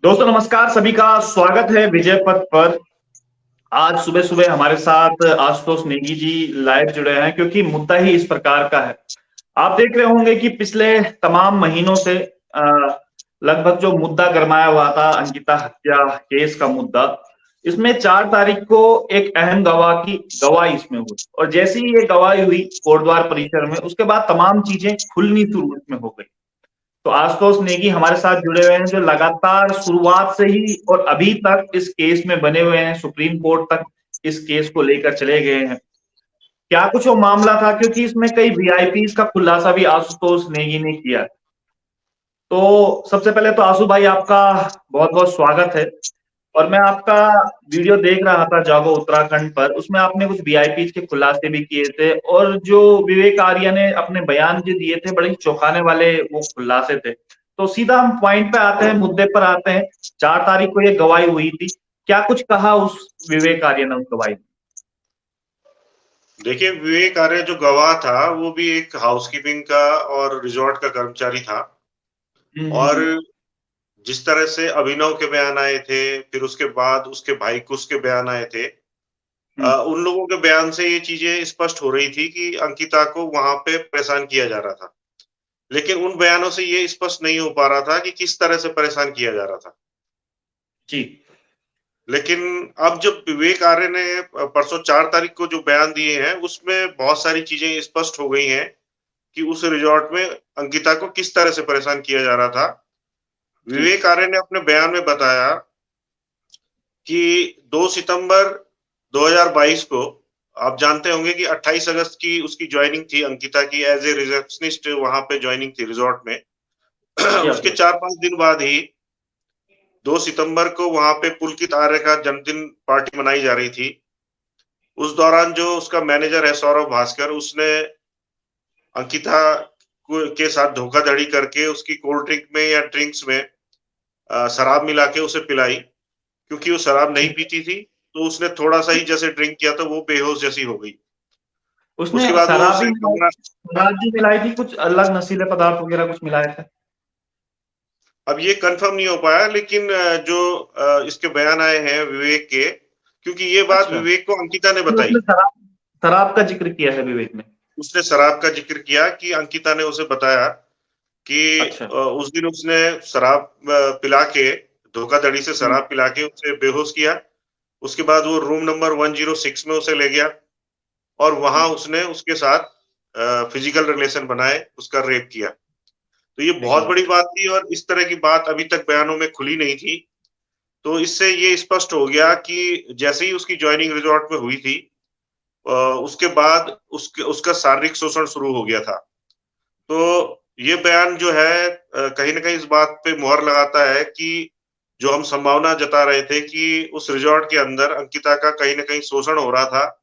दोस्तों नमस्कार, सभी का स्वागत है विजय पथ पर। आज सुबह सुबह हमारे साथ आशुतोष नेगी जी लाइव जुड़े हैं क्योंकि मुद्दा ही इस प्रकार का है। आप देख रहे होंगे कि पिछले तमाम महीनों से अ, लगभग जो मुद्दा गरमाया हुआ था अंकिता हत्या केस का मुद्दा, इसमें 4 तारीख को एक अहम गवाह की गवाही इसमें हुई और जैसे ही ये गवाही हुई कोटद्वार परिसर में, उसके बाद तमाम चीजें खुलनी शुरू इसमें हो गई। तो आशुतोष नेगी हमारे साथ जुड़े हुए हैं जो लगातार शुरुआत से ही और अभी तक इस केस में बने हुए हैं, सुप्रीम कोर्ट तक इस केस को लेकर चले गए हैं। क्या कुछ वो मामला था, क्योंकि इसमें कई वीआईपीज का खुलासा भी आशुतोष नेगी ने किया। तो सबसे पहले तो आशु भाई आपका बहुत बहुत स्वागत है। और मैं आपका वीडियो देख रहा था जागो उत्तराखंड पर, उसमें आपने कुछ वीआईपी के खुलासे भी किए थे और जो विवेक आर्या ने अपने बयान जो दिए थे बड़े चौंकाने वाले वो खुलासे थे। तो सीधा हम पॉइंट पे आते हैं, मुद्दे पर आते हैं। 4 तारीख को ये गवाही हुई थी, क्या कुछ कहा उस विवेक आर्या ने उस गवाही में? देखिए, विवेक आर्य जो गवाह था वो भी एक हाउसकीपिंग का और रिजॉर्ट का कर्मचारी था। और हम्म। जिस तरह से अभिनव के बयान आए थे, फिर उसके बाद उसके भाई कुश के बयान आए थे, हम्म। उन लोगों के बयान से ये चीजें स्पष्ट हो रही थी कि अंकिता को वहां पे परेशान किया जा रहा था। लेकिन उन बयानों से ये स्पष्ट नहीं हो पा रहा था कि किस तरह से परेशान किया जा रहा था। जी। लेकिन अब जब विवेक आर्य ने परसों 4 तारीख को जो बयान दिए हैं, उसमें बहुत सारी चीजें स्पष्ट हो गई हैं कि उस रिजॉर्ट में अंकिता को किस तरह से परेशान किया जा रहा था। जी। विवेक आर्य ने अपने बयान में बताया कि 2 सितंबर 2022 को आप जानते होंगे कि 28 अगस्त की उसकी ज्वाइनिंग थी अंकिता की एज ए रिसेप्शनिस्ट, वहां पे ज्वाइनिंग थी रिजॉर्ट में। जी उसके अफजल। 4-5 दिन बाद ही 2 सितंबर को वहां पे पुलकित आर्य का जन्मदिन पार्टी मनाई जा रही थी। उस दौरान जो उसका मैनेजर है सौरभ भास्कर, उसने अंकिता के साथ धोखाधड़ी करके उसकी कोल्ड ड्रिंक में या ड्रिंक्स में शराब मिला के उसे पिलाई। क्योंकि वो शराब नहीं पीती थी, तो उसने थोड़ा सा ही जैसे ड्रिंक किया तो वो बेहोश जैसी हो गई। उसने उसके बाद वो शराब भी उसे मिलाई, कमरा शराब भी मिलाई थी, कुछ अलग नशीले पदार्थ वगैरह कुछ मिलाए थे? अब ये कंफर्म नहीं हो पाया, लेकिन जो इसके बयान आए हैं विवेक के, क्योंकि ये बात अच्छा, विवेक को अंकिता ने तो बताई। उसने शराब शराब का जिक्र किया है विवेक ने? उसने शराब का जिक्र किया कि अंकिता ने उसे बताया कि अच्छा। उस दिन उसने शराब पिला के, धोखाधड़ी से हम्म। शराब पिला के उसे बेहोश किया। उसके बाद वो रूम नंबर 106 में उसे ले गया और वहां हम्म। उसने उसके साथ फिजिकल रिलेशन बनाए, उसका रेप किया। तो ये बहुत एकदम। बड़ी बात थी और इस तरह की बात अभी तक बयानों में खुली नहीं थी। तो इससे ये स्पष्ट हो गया कि जैसे ही उसकी ज्वाइनिंग रिजॉर्ट में हुई थी, उसके बाद उसका शारीरिक शोषण शुरू हो गया था। तो ये बयान जो है कहीं न कहीं इस बात पे मुहर लगाता है कि जो हम संभावना जता रहे थे कि उस रिजॉर्ट के अंदर अंकिता का कहीं न कहीं शोषण हो रहा था,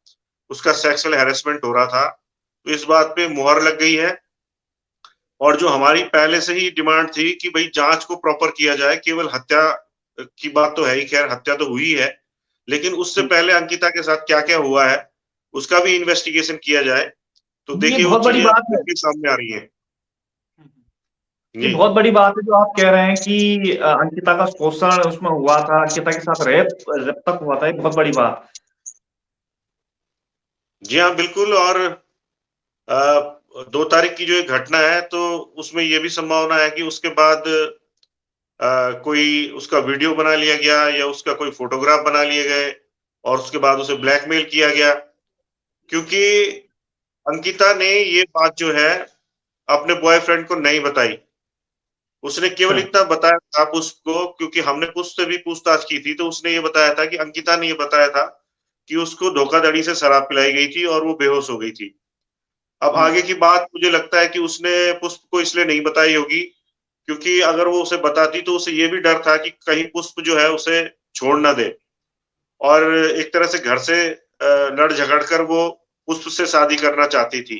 उसका सेक्सुअल हैरेसमेंट हो रहा था। तो इस बात पे मुहर लग गई है। और जो हमारी पहले से ही डिमांड थी कि भई जाँच को प्रॉपर किया जाए, केवल हत्या की बात तो है ही, खैर हत्या तो हुई है, लेकिन उससे हम्म। पहले अंकिता के साथ क्या-क्या हुआ है, उसका भी इन्वेस्टिगेशन किया जाए। तो ये देखिए वो बहुत बड़ी चीज़ें अब बात है। खुल के सामने आ रही हैं। ये जी। बहुत बड़ी बात है जो आप कह रहे हैं कि अंकिता का शोषण उसमें हुआ था, अंकिता के साथ रेप रेप तक हुआ था, ये बहुत बड़ी बात। जी हाँ, बिल्कुल। और 2 तारीख की जो एक घटना है, तो उसमें ये भी संभावना है कि उसके बाद कोई उसका वीडियो बना लिया गया या उसका कोई फ़ोटोग्राफ बना लिए गए और उसके बाद उसे ब्लैकमेल किया गया। क्योंकि अंकिता ने ये बात जो है अपने बॉयफ्रेंड को नहीं बताई। उसने केवल अच्छा। इतना बताया था पुष्प को, क्योंकि हमने पुष्प से भी पूछताछ की थी, तो उसने ये बताया था कि अंकिता ने ये बताया था कि उसको धोखाधड़ी से शराब पिलाई गई थी और वो बेहोश हो गई थी। अब हम्म। आगे की बात मुझे लगता है कि उसने पुष्प को इसलिए नहीं बताई होगी, क्योंकि अगर वो उसे बताती तो उसे ये भी डर था कि कहीं पुष्प जो है उसे छोड़ ना दे और एक तरह से घर से लड़ झगड़ कर वो पुष्प से शादी करना चाहती थी।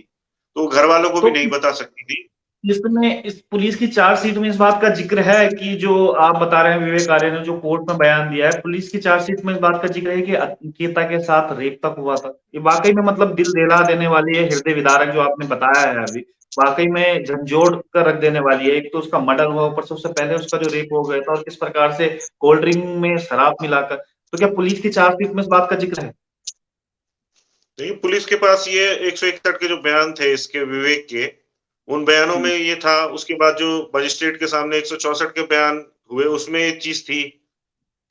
तो घर वालों को तो भी नहीं बता सकती थी। इसमें इस पुलिस की चार्जशीट में इस बात का जिक्र है कि जो आप बता रहे हैं विवेक आर्य ने जो कोर्ट में बयान दिया है, पुलिस की चार्जशीट में इस बात का जिक्र है कि अंकिता के साथ रेप तक हुआ था। ये वाकई में मतलब दिल दहला देने वाली है, हृदय विदारक जो आपने बताया है अभी, वाकई में झंझोड़ कर रख देने वाली है। एक तो उसका मर्डर हुआ, ऊपर से उससे पहले उसका जो रेप हो गया था, और किस प्रकार से कोल्ड ड्रिंक में शराब मिलाकर। तो क्या पुलिस की चार्जशीट में इस बात का जिक्र है? नहीं, पुलिस के पास ये 161 के जो बयान थे इसके विवेक के, उन बयानों में ये था। उसके बाद जो मजिस्ट्रेट के सामने 164 के बयान हुए, उसमें एक चीज थी।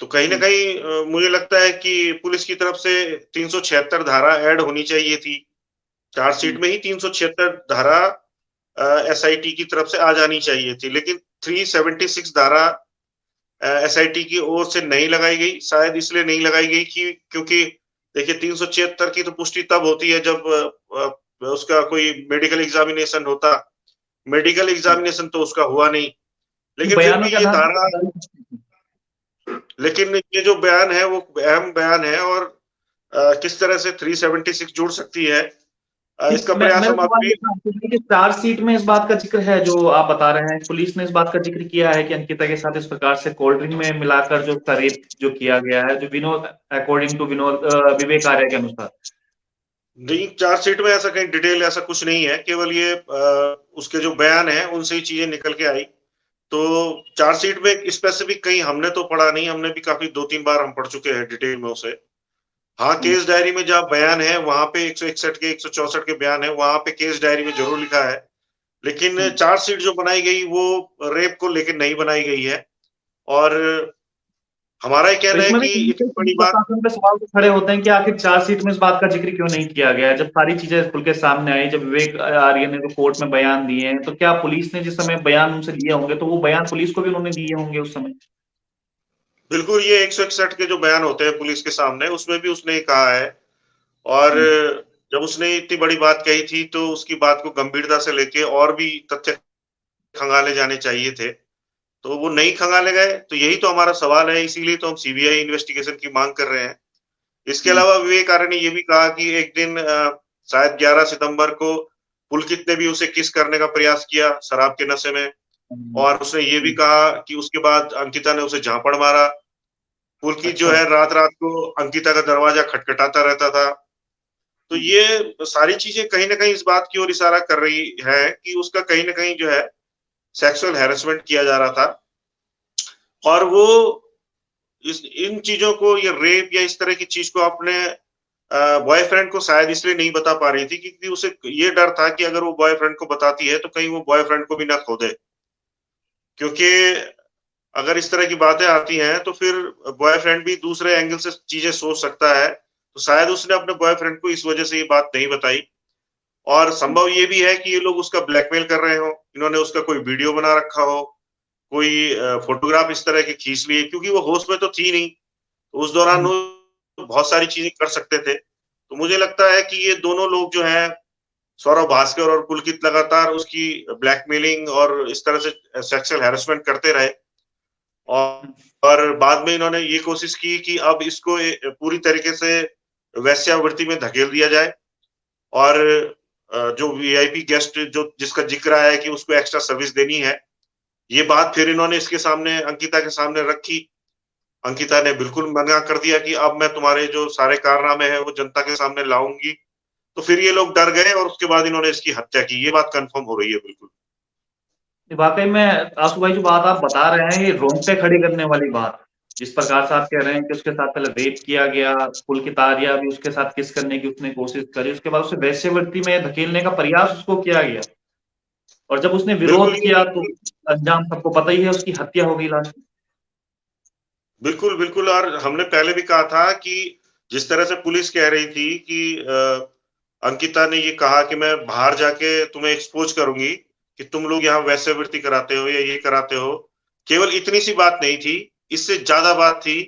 तो कहीं ना कहीं मुझे लगता है कि पुलिस की तरफ से 376 धारा ऐड होनी चाहिए थी। चार्जशीट में ही 376 धारा एसआईटी की तरफ से आ जानी चाहिए थी, लेकिन 376 धारा एसआईटी की ओर से नहीं लगाई गई। शायद इसलिए नहीं लगाई गई कि क्योंकि देखिए 376 की तो पुष्टि तब होती है जब उसका कोई मेडिकल एग्जामिनेशन होता। मेडिकल एग्जामिनेशन तो उसका हुआ नहीं, लेकिन फिर बयानों भी के ये आधार धारा, पर। लेकिन ये जो बयान है वो अहम बयान है। और किस तरह से 376 जुड़ सकती है, इसका प्रयास मेरा हम सवाल अभी। ये था आपसे कि चार्जशीट में इस बात का जिक्र है जो आप बता रहे हैं, पुलिस ने इस बात का जिक्र किया है कि अंकिता के साथ इस प्रकार से कोल्ड ड्रिंक में मिलाकर जो रेप जो किया गया है, जो विनोद अकॉर्डिंग टू विनोद विवेक आर्य के अनुसार। नहीं, चार्जशीट में ऐसा कहीं डिटेल ऐसा कुछ नहीं है, केवल ये उसके जो बयान है उनसे ही चीजें निकल के आई। तो चार्जशीट में स्पेसिफिक कहीं हमने तो पढ़ा नहीं, हमने भी काफी 2-3 बार हम पढ़ चुके हैं डिटेल में उसे। हाँ, केस डायरी में जहाँ बयान है वहां पे 161 के 164 के बयान है, वहां पे केस डायरी में जरूर लिखा है। लेकिन चार्जशीट जो बनाई गई वो रेप को लेकर नहीं बनाई गई है। और हमारा ये तो कहना है इसमें भी कि कहीं ना इतनी कहीं बड़ी बात। प्रशासन पे सवाल तो खड़े होते हैं कि आखिर चार्जशीट में इस बात का जिक्र क्यों नहीं किया गया है, जब सारी चीजें खुल के सामने आई, जब विवेक आर्य ने जो कोर्ट में बयान दिए हैं, तो क्या पुलिस ने जिस समय बयान उनसे लिए होंगे तो वो बयान पुलिस को भी उन्होंने दिए होंगे उस समय? बिल्कुल, ये 161 के जो बयान होते हैं पुलिस के सामने, उसमें भी उसने कहा है। और जब उसने इतनी बड़ी बात कही थी तो उसकी बात को गंभीरता से लेके और भी तथ्य खंगाले जाने चाहिए थे। तो वो नहीं खंगाले गए, तो यही तो हमारा सवाल है, इसीलिए तो हम सीबीआई इन्वेस्टिगेशन की मांग कर रहे हैं। इसके अलावा विवेक आर्य ने ये भी कहा कि एक दिन शायद 11 सितंबर को पुलकित ने भी उसे किस करने का प्रयास किया शराब के नशे में। और उसने ये भी कहा कि उसके बाद अंकिता ने उसे झापड़ मारा। पुलकित जो अच्छा। है रात-रात को अंकिता का दरवाजा खटखटाता रहता था। तो ये सारी चीजें कहीं न कहीं इस बात की ओर इशारा कर रही है कि उसका कहीं न कहीं जो है सेक्सुअल हैरेसमेंट किया जा रहा था। और वो इस इन चीजों को, ये रेप या इस तरह की चीज को अपने बॉयफ्रेंड को शायद इसलिए नहीं बता पा रही थी क्योंकि उसे ये डर था कि अगर वो बॉयफ्रेंड को बताती है तो कहीं वो बॉयफ्रेंड को भी ना खो दे। क्योंकि अगर इस तरह की बातें आती हैं तो फिर बॉयफ्रेंड भी दूसरे एंगल से चीजें सोच सकता है। तो शायद उसने अपने बॉयफ्रेंड को इस वजह से ये बात नहीं बताई। और संभव ये भी है कि ये लोग उसका ब्लैकमेल कर रहे हो, इन्होंने उसका कोई वीडियो बना रखा हो, कोई फोटोग्राफ इस तरह के खींच लिए, क्योंकि वो होश में तो थी नहीं। तो उस दौरान वो बहुत सारी चीजें कर सकते थे। तो मुझे लगता है कि ये दोनों लोग जो हैं, सौरभ भास्कर और पुलकित, लगातार उसकी ब्लैकमेलिंग और इस तरह से सेक्सुअल हैरेसमेंट करते रहे। और बाद में इन्होंने ये कोशिश की कि अब इसको पूरी तरीके से वैश्यावृत्ति में धकेल दिया जाए। और जो वीआईपी गेस्ट जो जिसका जिक्र आया है कि उसको एक्स्ट्रा सर्विस देनी है, ये बात फिर इन्होंने इसके सामने, अंकिता के सामने रखी। अंकिता ने बिल्कुल मना कर दिया कि अब मैं तुम्हारे जो सारे कारनामे हैं वो जनता के सामने लाऊंगी। तो फिर ये लोग डर गए और उसके बाद इन्होंने इसकी हत्या की। ये बात कंफर्म हो रही है बिल्कुल। वाकई में आशु भाई जो बात आप बता रहे हैं, ये रोंगटे खड़ी करने वाली बात, जिस प्रकार से आप कह रहे हैं कि उसके साथ पहले रेप किया गया, पुलकित आर्या भी उसके साथ किस करने की उसने कोशिश करी, उसके बाद उसे वैश्यवृत्ति में धकेलने का प्रयास उसको किया गया, और जब उसने बिल्कुल विरोध किया तो अंजाम सबको पता ही है, उसकी हत्या हो गई लास्ट में। बिल्कुल बिल्कुल। और हमने पहले भी कहा था कि जिस तरह से पुलिस कह रही थी कि अंकिता ने ये कहा कि मैं बाहर जाके तुम्हें एक्सपोज करूंगी कि तुम लोग यहाँ वैश्यावृत्ति कराते हो या ये कराते हो। केवल इतनी सी बात नहीं थी, इससे ज्यादा बात थी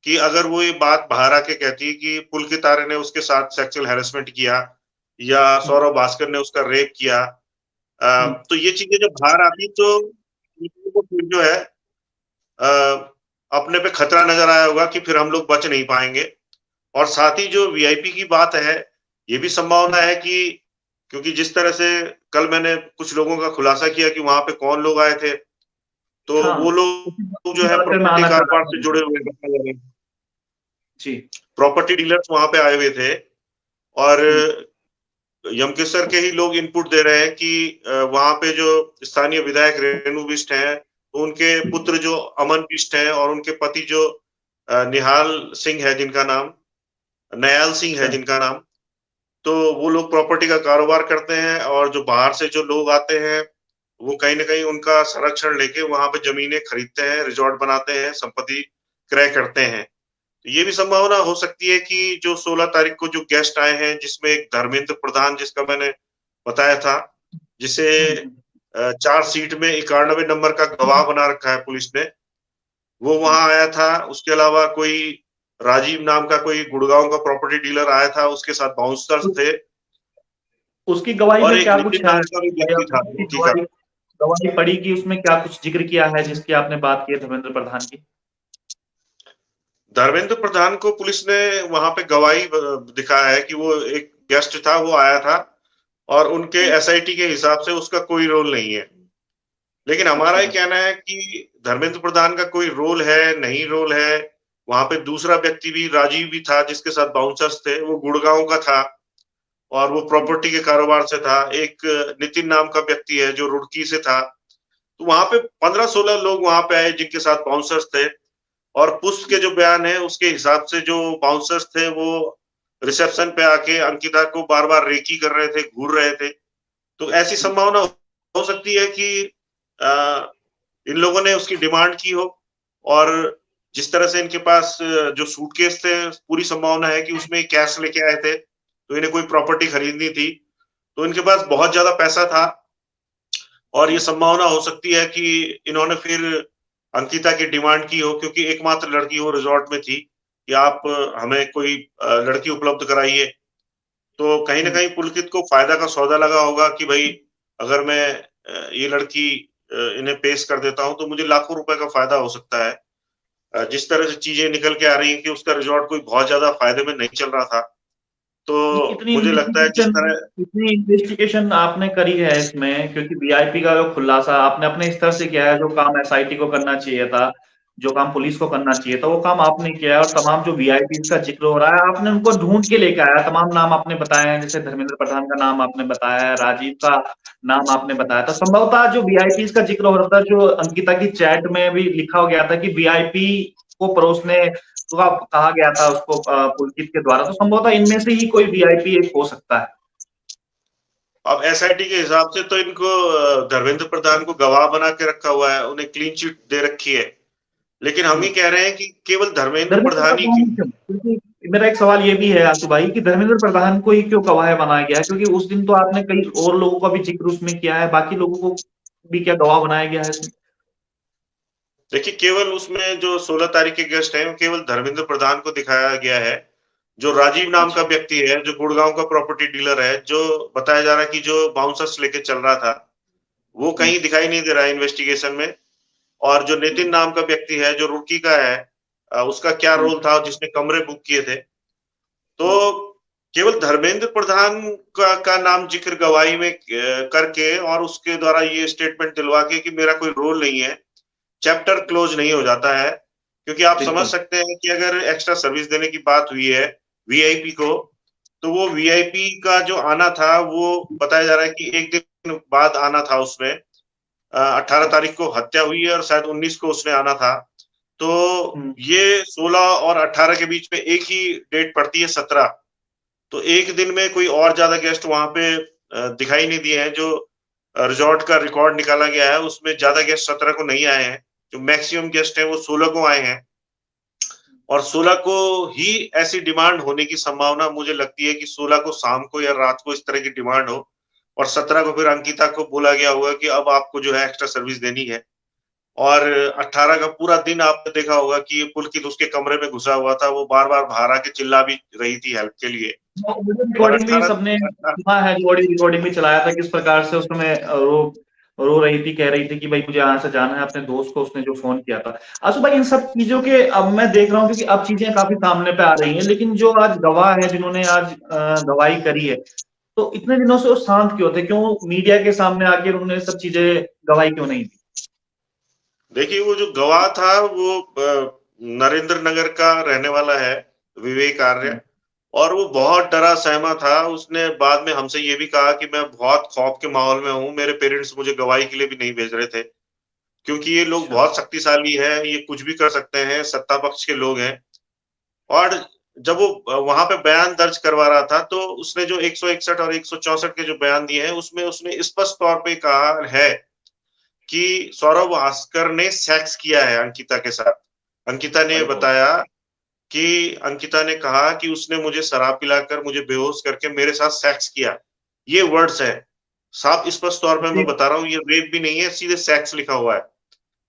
कि अगर वो ये बात बाहर आके कहती कि पुलकित आर्य ने उसके साथ सेक्सुअल हैरेसमेंट किया या सौरभ भास्कर ने उसका रेप किया, तो ये चीजें जब बाहर आती तो लोगों को फिर जो है अपने पे खतरा नजर आया होगा कि फिर हम लोग बच नहीं पाएंगे। और साथ ही जो वीआईपी की बात है, ये भी संभावना है कि क्योंकि जिस तरह से कल मैंने कुछ लोगों का खुलासा किया कि वहां पे कौन लोग आए थे, तो हाँ, वो उसी लोग जो उसी है बात पे मैं प्रॉपर्टी आना चाह कारोबार रहा से था। जुड़े हुए बताए जा रहे हैं। जी। प्रॉपर्टी डीलर्स वहां पे आए हुए थे और हुँ, यमकेश्वर के ही लोग इनपुट दे रहे हैं कि वहां पे जो स्थानीय विधायक रेणु बिष्ट हैं, तो उनके पुत्र जो अमन बिष्ट हैं और उनके पति जो निहाल सिंह है जिनका नाम, नयाल सिंह है अच्छा। जिनका नाम, तो वो लोग प्रॉपर्टी का कारोबार करते हैं और जो बाहर से जो लोग आते हैं, वो कहीं न कहीं उनका संरक्षण लेके वहां पे जमीनें खरीदते हैं, रिज़ॉर्ट बनाते हैं, संपत्ति क्रय करते हैं। ये भी संभावना हो सकती है कि जो 16 तारीख को जो गेस्ट आए हैं, जिसमें एक धर्मेंद्र प्रधान जिसका मैंने बताया था, जिसे हुँ, हुँ, 4 सीट में 91 नंबर का गवाह बना रखा है पुलिस ने, वो हुँ। वहां आया था। उसके अलावा कोई राजीव नाम का कोई गुड़गांव का प्रॉपर्टी डीलर आया था, उसके साथ बाउंसर्स तो थे उसकी गवाही और में एक क्या कुछ नितिन है? नाम का भी या व्यक्ति था उसकी रुड़की का। गवाही गवाही पढ़ी कि उसमें क्या कुछ ज़िक्र किया है जिसकी आपने बात की है धर्मेंद्र प्रधान की? धर्मेंद्र प्रधान को पुलिस ने वहां पे गवाही दिखाया है कि वो एक गेस्ट था, वो आया था और उनके हुँ, एसआईटी के हिसाब से उसका कोई रोल नहीं है। लेकिन हमारा ये अच्छा। कहना है कि धर्मेंद्र प्रधान का कोई रोल है, नहीं रोल है। वहां पे दूसरा व्यक्ति भी राजीव भी था जिसके साथ बाउंसर्स थे, वो गुड़गांव का था और वो हुँ, प्रॉपर्टी के कारोबार से था। एक नितिन नाम का व्यक्ति है जो रुड़की से था। तो वहां पे 15-16 लोग वहां पे आए जिनके साथ बाउंसर्स थे और पुष्प के जो बयान है उसके हिसाब से जो बाउंसर्स थे वो रिसेप्शन पे आके अंकिता को बार-बार रेकी कर रहे थे, घूर रहे थे। तो ऐसी हुँ। संभावना हो सकती है कि अ, इन लोगों ने उसकी डिमांड की हो और जिस तरह से इनके पास जो सूटकेस थे, पूरी संभावना है कि उसमें कैश लेके आए थे, तो इन्हें कोई प्रॉपर्टी खरीदनी थी, तो इनके पास बहुत ज़्यादा पैसा था और ये संभावना हो सकती है कि इन्होंने फिर अंकिता की डिमांड की हो क्योंकि एकमात्र लड़की वो रिज़ॉर्ट में थी कि आप हमें कोई लड़की उपलब्ध कराइए। तो कहीं न हुँ। कहीं पुलकित को फ़ायदा का सौदा लगा होगा कि भई अगर मैं ये लड़की इन्हें पेश कर देता हूँ, तो मुझे लाखों रुपए का फ़ायदा हो सकता है। जिस तरह से चीज़ें निकल के आ रही हैं कि उसका रिज़ॉर्ट कोई बहुत ज़्यादा फ़ायदे में नहीं चल रहा था। तो इतनी मुझे लगता है जिस इन्वेस्टिगेशन तरह इतनी इन्वेस्टिगेशन आपने करी है इसमें क्योंकि वीआईपी का जो खुलासा आपने अपने स्तर से किया है, जो काम एसआईटी को करना चाहिए था, जो काम पुलिस को करना चाहिए था, वो काम आपने किया है और तमाम जो वीआईपीज़ का ज़िक्र हो रहा है, आपने उनको ढूँढ के लेके आया, तमाम नाम आपने बताए हैं, जैसे धर्मेंद्र प्रधान का नाम आपने बताया है, राजीव का नाम आपने बताया था। संभवतः जो वीआईपीज़ का ज़िक्र हो रहा था, जो अंकिता की चैट में भी लिखा हो गया था कि वीआईपी को परोसने तो आप कहा गया था उसको पुलकित के द्वारा, तो संभवतः इनमें से ही कोई वीआईपी एक हो सकता है। अब एसआईटी के हिसाब से तो इनको धर्मेंद्र प्रधान को गवाह बना के रखा हुआ है, उन्हें क्लीन चिट दे रखी है। लेकिन हम हुँ। ही कह रहे हैं कि केवल धर्मेंद्र धर्मेंद्र प्रधान ही प्रधान क्यों? क्यों? क्योंकि मेरा एक सवाल ये भी है आशु भाई कि धर्मेंद्र प्रधान को ही क्यों गवाह बनाया गया है? क्योंकि उस दिन तो आपने कई और लोगों का भी ज़िक्र उसमें किया है, बाकी लोगों को भी क्या गवाह बनाया गया है इसमें? देखिए, केवल उसमें जो 16 तारीख के गेस्ट हैं, वो केवल धर्मेंद्र प्रधान को दिखाया गया है। जो राजीव नाम का अच्छा। व्यक्ति है, जो गुड़गांव का प्रॉपर्टी डीलर है, जो बताया जा रहा है कि जो बाउंसर्स लेके चल रहा था, वो हुँ, कहीं दिखाई नहीं दे रहा है इन्वेस्टिगेशन में। और जो नितिन हुँ, नाम का व्यक्ति है, जो रुड़की का है, उसका क्या हुँ, रोल था जिसने कमरे बुक किए थे। हुँ, तो केवल धर्मेंद्र प्रधान का नाम जिक्र गवाही में करके और उसके द्वारा ये स्टेटमेंट दिलवा के कि मेरा कोई रोल नहीं है, चैप्टर क्लोज नहीं हो जाता है। क्योंकि आप समझ बिल्कुल। सकते हैं कि अगर एक्स्ट्रा सर्विस देने की बात हुई है वीआईपी को, तो वो वीआईपी का जो आना था, वो बताया जा रहा है कि 1 दिन बाद आना था उसमें। 18 तारीख को हत्या हुई है और शायद 19 को उसने आना था। तो हुँ, ये 16 और 18 के बीच में एक ही डेट पड़ती है 17। तो एक दिन में कोई और ज़्यादा गेस्ट वहाँ पे दिखाई नहीं दिए हैं। जो रिज़ॉर्ट का रिकॉर्ड निकाला गया है, उसमें ज़्यादा गेस्ट 17 को नहीं आए हैं। जो मैक्सिमम गेस्ट हैं, वो 16 को आए हैं और 16 को ही ऐसी डिमांड होने की संभावना मुझे लगती है कि 16 को शाम को या रात को इस तरह की डिमांड हो और 17 को फिर अंकिता को बोला गया होगा कि अब आपको जो है एक्स्ट्रा सर्विस देनी है। और 18 का पूरा दिन आपने देखा होगा कि पुलकित उसके कमरे में घुसा हुआ था, वो बार-बार बाहर आके चिल्ला भी रही थी हेल्प के लिए। ऑडियो और रिकॉर्डिंग भी 18 सबने सुना है, जो ऑडियो रिकॉर्डिंग भी चलाया था, किस प्रकार से उस समय रो रही थी, कह रही थी कि भाई मुझे यहाँ से जाना है, अपने दोस्त को उसने जो फ़ोन किया था। आशु भाई इन सब चीज़ों के अब मैं देख रहा हूँ क्योंकि अब चीज़ें काफ़ी सामने पे आ रही हैं, लेकिन जो आज गवाह हैं जिन्होंने आज गवाही करी है, तो इतने दिनों से वो शांत क्यों थे? क्यों मीडिया के सामने आके उन्होंने सब चीजें गवाही क्यों नहीं दी? देखिए, वो जो गवाह था वो नरेंद्र नगर का रहने वाला है, विवेक आर्य। हम्म, और वो बहुत डरा सहमा था। उसने बाद में हमसे ये भी कहा कि मैं बहुत खौफ के माहौल में हूँ, मेरे पेरेंट्स मुझे गवाही के लिए भी नहीं भेज रहे थे, क्योंकि ये लोग अच्छा। बहुत शक्तिशाली हैं, ये कुछ भी कर सकते हैं, सत्ता पक्ष के लोग हैं। और जब वो वहां पे बयान दर्ज करवा रहा था, तो उसने जो 161 और 164 के जो बयान दिए हैं, उसमें उसने स्पष्ट तौर पे कहा है कि सौरभ भास्कर ने सेक्स किया है अंकिता के साथ। अंकिता ने ओहो। बताया कि अंकिता ने कहा कि उसने मुझे शराब पिलाकर, मुझे बेहोश करके मेरे साथ सेक्स किया। ये वर्ड्स हैं। साफ स्पष्ट तौर पे मैं ठीक। बता रहा हूँ, ये रेप भी नहीं है, सीधे सेक्स लिखा हुआ है।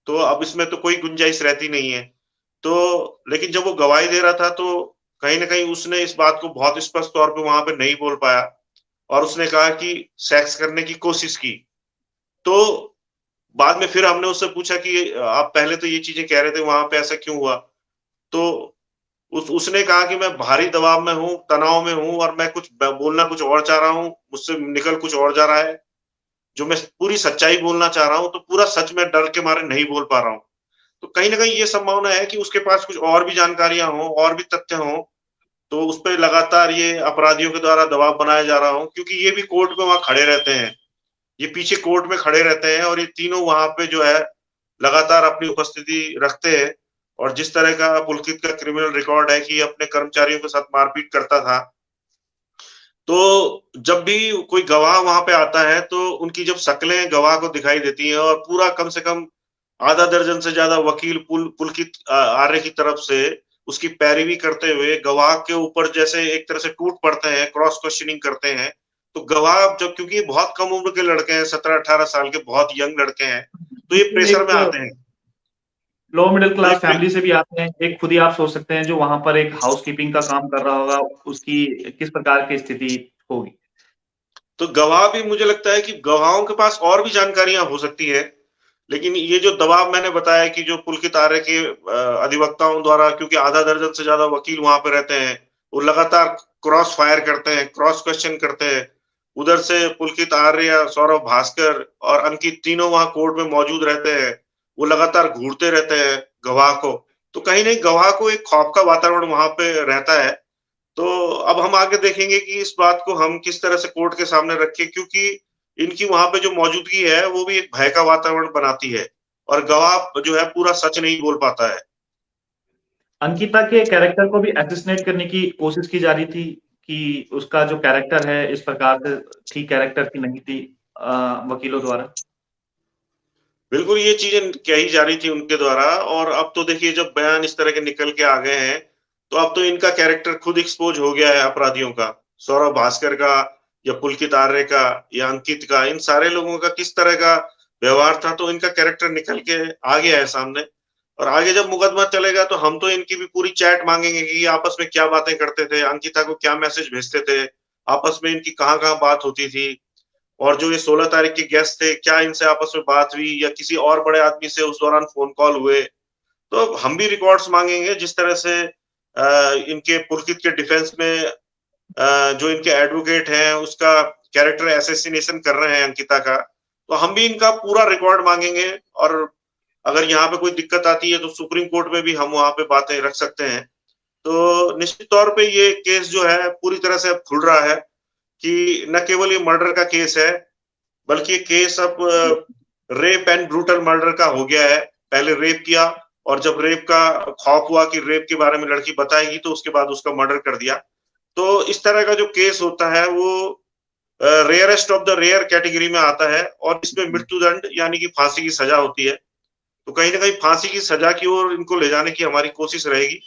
तो अब इसमें तो कोई गुंजाइश रहती नहीं है। तो लेकिन जब वो गवाही दे रहा था, तो कहीं न कहीं उसने इस बात को बहुत स्पष्ट तौर पे वहां पे नहीं बोल पाया, और उसने कहा कि सेक्स करने की कोशिश की। तो बाद में फिर हमने उससे पूछा कि आप पहले तो ये चीजें कह रहे थे, वहां पे ऐसा क्यों हुआ? तो उसने कहा कि मैं भारी दबाव में हूँ, तनाव में हूँ, और मैं कुछ बोलना कुछ और चाह रहा हूँ, मुझसे निकल कुछ और जा रहा है। जो मैं पूरी सच्चाई बोलना चाह रहा हूँ, तो पूरा सच मैं डर के मारे नहीं बोल पा रहा हूँ। तो कहीं न कहीं ये संभावना है कि उसके पास कुछ और भी जानकारियाँ हों, और भी तथ्य हों, तो उस पे लगातार ये अपराधियों के द्वारा दबाव बनाया जा रहा हो, क्योंकि ये भी कोर्ट में वहाँ खड़े रहते हैं। ये पीछे कोर्ट में खड़े रहते हैं, और ये तीनों वहाँ पे जो है लगातार अपनी उपस्थिति रखते हैं। और जिस तरह का पुलकित का क्रिमिनल रिकॉर्ड है कि ये अपने कर्मचारियों के साथ मारपीट करता था, तो जब भी कोई गवाह वहां पे आता है, तो उनकी जब शक्लें गवाह को दिखाई देती हैं, और पूरा कम से कम आधा दर्जन से ज्यादा वकील पुलकित आर्य की तरफ से उसकी पैरवी करते हुए गवाह के ऊपर जैसे एक तरह से टूट पड़ते हैं, क्रॉस क्वेश्चनिंग करते हैं। तो गवाह जब, क्योंकि ये बहुत कम उम्र के लड़के हैं, 17-18 साल के बहुत यंग लड़के हैं, तो ये प्रेशर एक में आते हैं। लो मिडिल तो ये क्लास फैमिली से भी आते हैं। एक खुद ही आप सोच सकते हैं जो वहां पर एक हाउसकीपिंग का काम कर रहा होगा, उसकी किस प्रकार की स्थिति होगी। तो गवाह भी, मुझे लगता है कि गवाहों के पास और भी जानकारियां हो सकती है, लेकिन ये जो दबाव मैंने बताया कि जो पुलकित आर्य के अधिवक्ताओं द्वारा, क्योंकि आधा दर्जन से ज्यादा वकील वहां पे रहते हैं, वो लगातार क्रॉस फायर करते हैं, क्रॉस क्वेश्चन करते हैं। उधर से पुलकित आर्य, सौरभ भास्कर और अंकित तीनों वहां कोर्ट में मौजूद रहते हैं। वो लगातार घूरते रहते हैं गवाह को। तो कहीं नहीं, गवाह को एक खौफ का वातावरण वहां पे रहता है। तो अब हम आगे देखेंगे कि इस बात को हम किस तरह से कोर्ट के सामने रखें, क्योंकि इनकी वहां पे जो मौजूदगी है, वो भी एक भय का वातावरण बनाती है, और गवाह जो है पूरा सच नहीं बोल पाता है। अंकिता के कैरेक्टर को भी असैसिनेट करने की कोशिश की जा रही थी कि उसका जो कैरेक्टर है इस प्रकार से ठीक कैरेक्टर की नहीं थी वकीलों द्वारा। बिल्कुल, ये चीजें कही जा रही थी उनके द्वारा। और अब तो देखिए, जब बयान इस तरह के निकल के आ गए हैं, तो अब तो इनका कैरेक्टर खुद एक्सपोज हो गया है अपराधियों का। सौरभ भास्कर का, या पुलकित आर्य का, या अंकित का, इन सारे लोगों का किस तरह का व्यवहार था, तो इनका कैरेक्टर निकल के आ गया है सामने। और आगे जब मुकदमा चलेगा, तो हम तो इनकी भी पूरी चैट मांगेंगे कि ये आपस में क्या बातें करते थे, अंकिता को क्या मैसेज भेजते थे, आपस में इनकी कहाँ-कहाँ बात होती थी, और जो ये 16 तारीख के गेस्ट थे, क्या इनसे आपस में बात हुई, या किसी और बड़े आदमी से उस दौरान फोन कॉल हुए। तो हम भी रिकॉर्ड्स मांगेंगे, जिस तरह से इनके पुलकित के डिफेंस में जो इनके एडवोकेट हैं, उसका कैरेक्टर असैसिनेशन कर रहे हैं अंकिता का। तो हम भी इनका पूरा रिकॉर्ड मांगेंगे, और अगर यहाँ पे कोई दिक्कत आती है, तो सुप्रीम कोर्ट में भी हम वहां पे बातें रख सकते हैं। तो निश्चित तौर पे ये केस जो है पूरी तरह से अब खुल रहा है कि न केवल ये मर्डर का केस है, बल्कि ये केस अब रेप एंड ब्रूटल मर्डर का हो गया है। पहले रेप किया, और जब रेप का खौफ हुआ कि रेप के बारे में लड़की बताएगी, तो उसके बाद उसका मर्डर कर दिया। तो इस तरह का जो केस होता है, वो rarest of the rare category में आता है, और इसमें मृत्युदंड यानी कि फांसी की सजा होती है। तो कहीं ना कहीं फांसी की सजा की ओर इनको ले जाने की हमारी कोशिश रहेगी,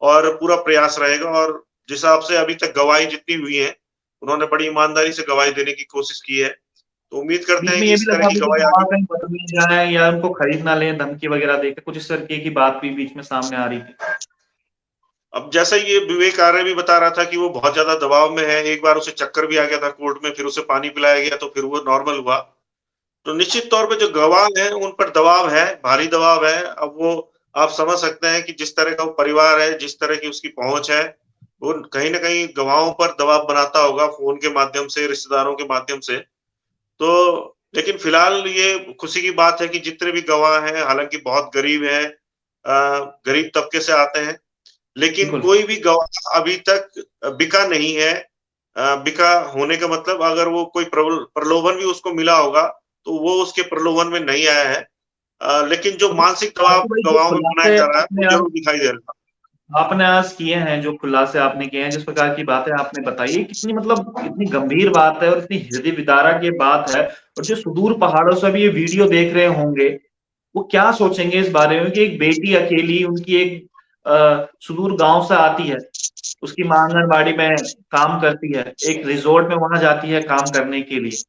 और पूरा प्रयास रहेगा। और जिस हिसाब से अभी तक गवाही जितनी हुई है, उन्होंने बड़ी ईमानदारी से गवाही देने की कोशिश की है। तो उम्मीद करते बीच हैं में कि ये भी इस तरह लगा की भी कि गवाही गवाह आगे। कहीं बदल नहीं जाए या उनको खरीद ना लें, धमकी वगैरह देकर कुछ इस तरीके की बात भी बीच में सामने आ रही थी। अब जैसा ये विवेक आर्य भी बता रहा था कि वो बहुत ज्यादा दबाव में है, एक बार उसे चक्कर भी आ गया था कोर्ट में, फिर उसे पानी पिलाया गया, तो फिर वो नॉर्मल हुआ। तो निश्चित तौर पे जो गवाह हैं, उन पर दबाव है, भारी दबाव है। अब वो, आप समझ सकते हैं कि जिस तरह का वो परिवार है, जिस तरह की उसकी पहुंच है, वो कहीं ना कहीं गवाहों पर दबाव बनाता होगा फोन के माध्यम से, रिश्तेदारों के माध्यम से। तो लेकिन फिलहाल ये खुशी की बात है कि जितने भी गवाह हैं, हालांकि बहुत गरीब हैं, गरीब तबके से आते हैं, लेकिन बिल्कुल। कोई भी गवाह अभी तक बिका नहीं है। बिका होने का मतलब अगर वो कोई प्रलोभन भी उसको मिला होगा, तो वो उसके प्रलोभन में नहीं आया है। लेकिन जो मानसिक दबाव आशु भाई, जो गवाहों में बनाया खुलासे जा रहा है, वो आपने आज जरूर दिखाई दे रहा है। आपने आज किए हैं, जो खुलासे आपने किए हैं, जिस प्रकार की बातें आपने बताई है, कितनी मतलब कितनी गंभीर बात है और इतनी हृदय विदारक ये बात है। और जो सुदूर पहाड़ों से भी ये वीडियो देख रहे होंगे, वो क्या सोचेंगे इस बारे में कि एक बेटी अकेली उनकी एक सुदूर गांव से आती है, उसकी मां आंगनबाड़ी में काम करती है, एक रिजॉर्ट में वहां जाती है काम करने के लिए,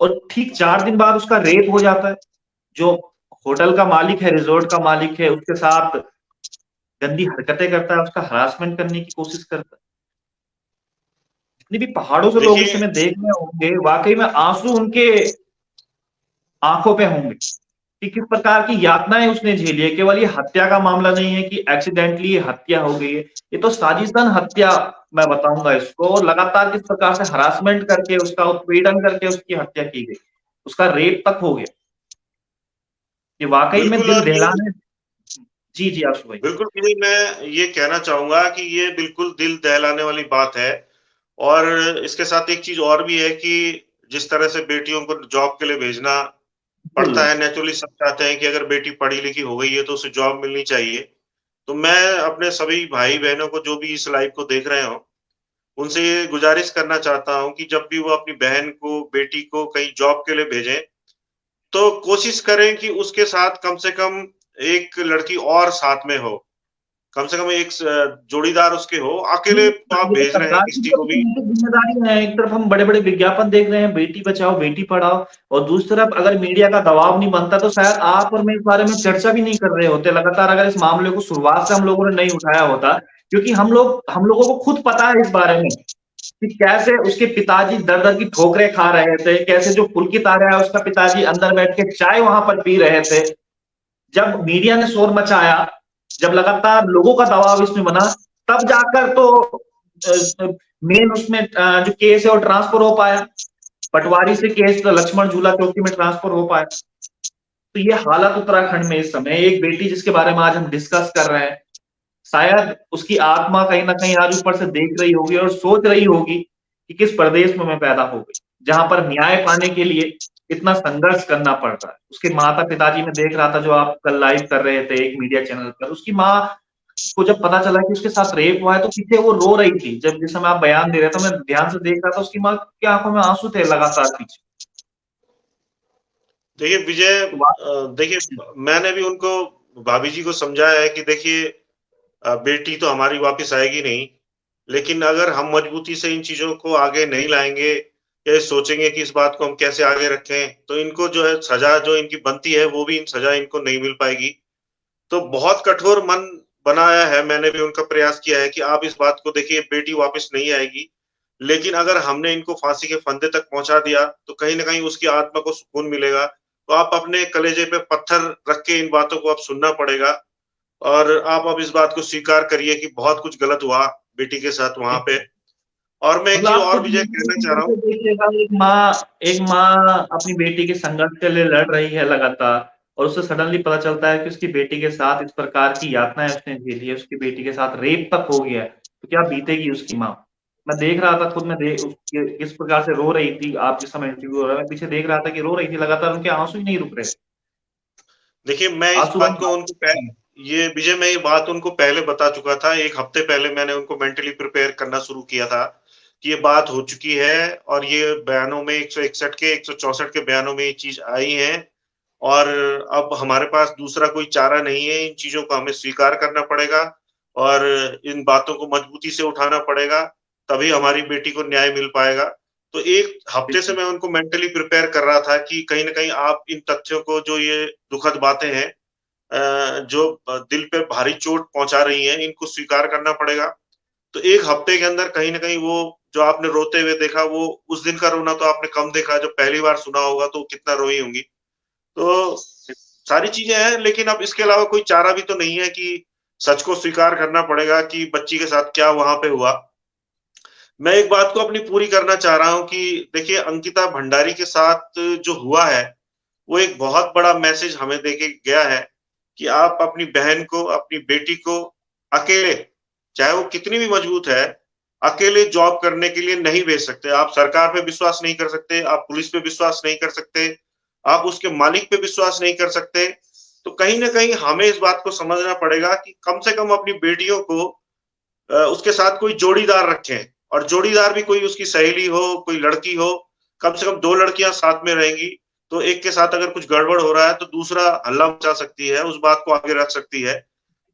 और ठीक 4 दिन बाद उसका रेप हो जाता है। जो होटल का मालिक है, रिजॉर्ट का मालिक है, उसके साथ गंदी हरकतें करता है, उसका हरासमेंट करने की कोशिश करता है। जितने भी पहाड़ों से लोग इस देखिए समय देख रहे होंगे, वाकई में आंसू उनके आंखों पे होंगे कि किस प्रकार की यातनाएं उसने झेली है। केवल ये हत्या का मामला नहीं है कि एक्सीडेंटली ये हत्या हो गई है, ये तो साजिशन हत्या मैं बताऊंगा इसको। और लगातार किस प्रकार से हरासमेंट करके, उसका उत्पीड़न करके उसकी हत्या की गई, उसका रेप तक हो गया। ये वाकई में बिल्कुल। दिल और ये दहलाने। जी जी आशु भाई। बिल्कुल भी मैं ये कहना चाहूंगा कि ये बिल्कुल दिल दहलाने वाली बात है। और इसके साथ एक चीज और भी है कि जिस तरह से बेटियों को जॉब के लिए भेजना बिल्कुल। पड़ता है, नेचुरली सब चाहते हैं कि अगर बेटी पढ़ी लिखी हो गई है तो उसे जॉब मिलनी चाहिए। तो मैं अपने सभी भाई बहनों को, जो भी इस लाइव को देख रहे हो, उनसे ये गुजारिश करना चाहता हूँ कि जब भी वो अपनी बहन को, बेटी को कहीं जॉब के लिए भेजें, तो कोशिश करें कि उसके साथ कम से कम एक लड़की और साथ में हो। कम से कम एक जोड़ीदार उसके हो। अकेले तो आप ये भेज रहे हैं सरकार की किसी को तो भी। नैतिक जिम्मेदारी है। एक तरफ हम बड़े बड़े विज्ञापन देख रहे हैं, बेटी बचाओ बेटी पढ़ाओ, और दूसरी तरफ अगर मीडिया का दबाव नहीं बनता तो शायद आप और मैं इस बारे में चर्चा भी नहीं कर रहे होते लगातार, अगर इस मामले को शुरुआत से हम लोगों ने नहीं उठाया होता। क्योंकि हम लोगों को खुद पता है इस बारे में कि कैसे उसके पिताजी दर दर की ठोकरें खा रहे थे, कैसे जो पुलकित आ रहा है उसका पिताजी अंदर बैठ के चाय वहां पर पी रहे थे। जब मीडिया ने शोर मचाया, जब लगातार लोगों का दबाव इसमें बना, तब जाकर तो मेन उसमें जो केस है वो ट्रांसफर हो पाया। पटवारी से केस तो लक्ष्मण झूला चौकी में ट्रांसफर हो पाया। तो ये हालत उत्तराखंड में इस समय, एक बेटी जिसके बारे में आज हम डिस्कस कर रहे हैं, शायद उसकी आत्मा कहीं ना कहीं आज ऊपर से देख रही होगी और सोच रही होगी कि किस प्रदेश में मैं पैदा हो गई, जहां पर न्याय पाने के लिए इतना संघर्ष करना पड़ रहा है। उसके माता पिताजी में देख रहा था, जो आप कल लाइव कर रहे थे एक मीडिया चैनल पर, उसकी माँ को जब पता चला कि उसके साथ रेप हुआ है तो पीछे वो रो रही थी। जब जिस समय आप बयान दे रहे थे, मैं ध्यान से देख रहा था, उसकी माँ की आंखों में आंसू थे लगातार पीछे। देखिए विजय, तो बात। देखिए मैंने भी उनको, भाभी जी को समझाया है कि देखिए बेटी तो हमारी वापस आएगी नहीं, लेकिन अगर हम मजबूती से इन चीजों को आगे नहीं लाएंगे या ये सोचेंगे कि इस बात को हम कैसे आगे रखें, तो इनको जो है सजा जो इनकी बनती है वो भी इन सजा इनको नहीं मिल पाएगी। तो बहुत कठोर मन बनाया है, मैंने भी उनका प्रयास किया है कि आप इस बात को देखिए, बेटी वापस नहीं आएगी, लेकिन अगर हमने इनको फांसी के फंदे तक पहुंचा दिया तो कहीं ना कहीं उसकी आत्मा को सुकून मिलेगा। तो आप अपने कलेजे पे पत्थर रख के इन बातों को आप सुनना पड़ेगा। और आप अब इस बात को स्वीकार करिए कि बहुत कुछ गलत हुआ बेटी के साथ वहां पे। और मैं एक मतलब चीज आप और खुद विजय कहना चाह रहा हूँ। देखिएगा, एक माँ अपनी बेटी के संघर्ष के लिए लड़ रही है लगातार, और उसे सडनली पता चलता है कि उसकी बेटी के साथ इस प्रकार की यातनाएं उसने झेली है, उसकी बेटी के साथ रेप तक हो गया है, तो क्या बीतेगी उसकी माँ। मैं देख रहा था खुद, मैं किस प्रकार से रो रही थी। आप जिस समय इंटरव्यू हो रहा है, मैं पीछे देख रहा था कि रो रही थी लगातार, उनके आंसू ही नहीं रुक रहे। देखिए मैं इस आंसू बात भाई। को उनको ये विजय, मैं ये बात उनको पहले बता चुका था। 1 हफ्ते पहले मैंने उनको मेंटली प्रिपेयर करना शुरू किया था कि ये बात हो चुकी है, और ये बयानों में 161 के 164 के बयानों में ये चीज आई है। और अब हमारे पास दूसरा कोई चारा नहीं है, इन चीजों को हमें स्वीकार करना पड़ेगा और इन बातों को मजबूती से उठाना पड़ेगा, तभी हमारी बेटी को न्याय मिल पाएगा। तो 1 हफ्ते से मैं उनको मेंटली प्रिपेयर कर रहा था कि कहीं न कहीं आप इन तथ्यों को, जो ये दुखद बातें हैं, जो दिल पे भारी चोट पहुँचा रही हैं, इनको स्वीकार करना पड़ेगा। तो 1 हफ्ते के अंदर कहीं न कहीं वो जो आपने रोते हुए देखा, वो उस दिन का रोना तो आपने कम देखा, जब पहली बार सुना होगा तो कितना रोई होंगी। तो सारी चीज़ें हैं, लेकिन अब इसके अलावा कोई चारा भी तो नहीं है कि सच को स्वीकार करना पड़ेगा कि बच्ची के साथ क्या वहां पे हुआ। मैं एक बात को अपनी पूरी करना चाह रहा हूं कि देखिए, अंकिता भंडारी के साथ जो हुआ है वो एक बहुत बड़ा मैसेज हमें देके गया है कि आप अपनी बहन को, अपनी बेटी को अकेले, चाहे वो कितनी भी मजबूत है, अकेले जॉब करने के लिए नहीं भेज सकते। आप सरकार पे विश्वास नहीं कर सकते, आप पुलिस पे विश्वास नहीं कर सकते, आप उसके मालिक पे विश्वास नहीं कर सकते। तो कहीं न कहीं हमें इस बात को समझना पड़ेगा कि कम से कम अपनी बेटियों को उसके साथ कोई जोड़ीदार रखें, और जोड़ीदार भी कोई उसकी सहेली हो, कोई लड़की हो, कम से कम 2 लड़कियाँ साथ में रहेंगी, तो एक के साथ अगर कुछ गड़बड़ हो रहा है तो दूसरा हल्ला मचा सकती है, उस बात को आगे रख सकती है।